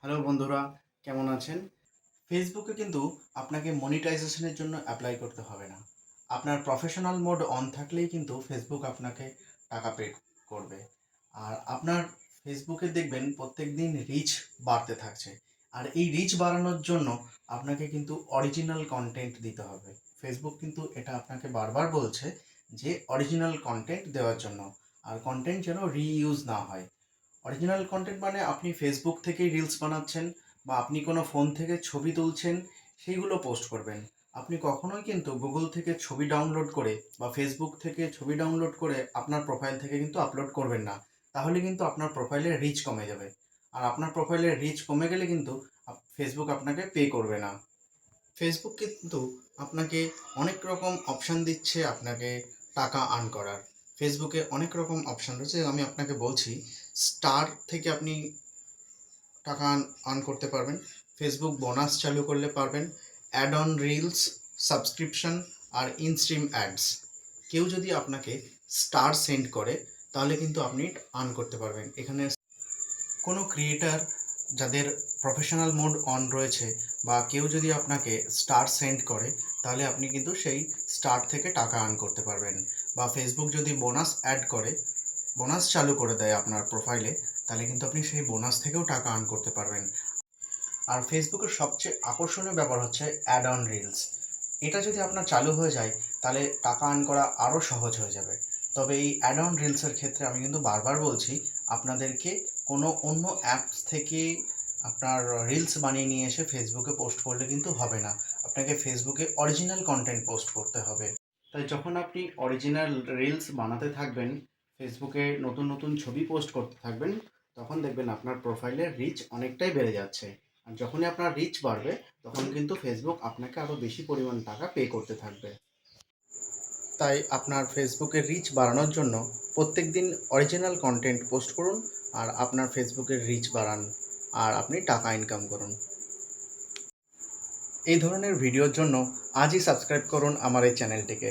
Hello বন্ধুরা, কেমন আছেন? ফেসবুকে কিন্তু আপনাকে মনিটাইজেশনের জন্য অ্যাপ্লাই করতে হবে না। আপনার প্রফেশনাল মোড অন থাকলেই কিন্তু ফেসবুক আপনাকে টাকা পে করবে। আর আপনার ফেসবুকে দেখবেন প্রত্যেকদিন রিচ বাড়তে থাকছে। আর এই রিচ বাড়ানোর জন্য আপনাকে কিন্তু অরিজিনাল কনটেন্ট দিতে হবে। ফেসবুক কিন্তু এটা আপনাকে বারবার বলছে যে অরিজিনাল কনটেন্ট দেওয়ার জন্য। আর কনটেন্ট যেন রিইউজ না হয়। অরিজিনাল কন্টেন্ট মানে আপনি ফেসবুক থেকেই রিলস বানাচ্ছেন বা আপনি কোনো ফোন থেকে ছবি তুলছেন, সেইগুলো পোস্ট করবেন। আপনি কখনোই কিন্তু গুগল থেকে ছবি ডাউনলোড করে বা ফেসবুক থেকে ছবি ডাউনলোড করে আপনার প্রোফাইল থেকে কিন্তু আপলোড করবেন না। তাহলে কিন্তু আপনার প্রোফাইলের রিচ কমে যাবে। আর আপনার প্রোফাইলের রিচ কমে গেলে কিন্তু ফেসবুক আপনাকে পে করবে না। ফেসবুক কিন্তু আপনাকে অনেক রকম অপশান দিচ্ছে আপনাকে টাকা আর্ন করার। ফেসবুকে অনেক রকম অপশান রয়েছে, আমি আপনাকে বলছি। স্টার থেকে আপনি টাকা আর্ন করতে পারবেন। ফেসবুক বোনাস চালু করলে পারবেন। অ্যাড অন রিলস, সাবস্ক্রিপশন আর ইনস্ট্রিম অ্যাডস। কেউ যদি আপনাকে স্টার সেন্ড করে তাহলে কিন্তু আপনি আর্ন করতে পারবেন। এখানে কোনো ক্রিয়েটার যাদের প্রফেশনাল মোড অন রয়েছে বা কেউ যদি আপনাকে স্টার সেন্ড করে তাহলে আপনি কিন্তু সেই স্টার থেকে টাকা আর্ন করতে পারবেন। বা ফেসবুক যদি বোনাস অ্যাড করে, বোনাস চালু করে দেয় আপনার প্রোফাইলে, তাহলে কিন্তু আপনি সেই বোনাস থেকেও টাকা আর্ন করতে পারবেন। আর ফেসবুকের সবচেয়ে আকর্ষণীয় ব্যাপার হচ্ছে অ্যাড অন রিলস। এটা যদি আপনার চালু হয়ে যায় তাহলে টাকা আর্ন করা আরও সহজ হয়ে যাবে। তবে এই অ্যাড অন রিলসের ক্ষেত্রে আমি কিন্তু বারবার বলছি, আপনাদেরকে কোনো অন্য অ্যাপস থেকে আপনার রিলস বানিয়ে নিয়ে এসে ফেসবুকে পোস্ট করলে কিন্তু হবে না। আপনাকে ফেসবুকে অরিজিনাল কন্টেন্ট পোস্ট করতে হবে। তাই যখন আপনি অরিজিনাল রিলস বানাতে থাকবেন, ফেসবুকে নতুন নতুন ছবি পোস্ট করতে থাকবেন, তখন দেখবেন আপনার প্রোফাইলের রিচ অনেকটাই বেড়ে যাচ্ছে। আর যখনই আপনার রিচ বাড়বে তখন কিন্তু ফেসবুক আপনাকে আরও বেশি পরিমাণ টাকা পে করতে থাকবে। তাই আপনার ফেসবুকের রিচ বাড়ানোর জন্য প্রত্যেকদিন অরিজিনাল কন্টেন্ট পোস্ট করুন আর আপনার ফেসবুকের রিচ বাড়ান আর আপনি টাকা ইনকাম করুন। এই ধরনের ভিডিওর জন্য আজই সাবস্ক্রাইব করুন আমার এই চ্যানেলটিকে।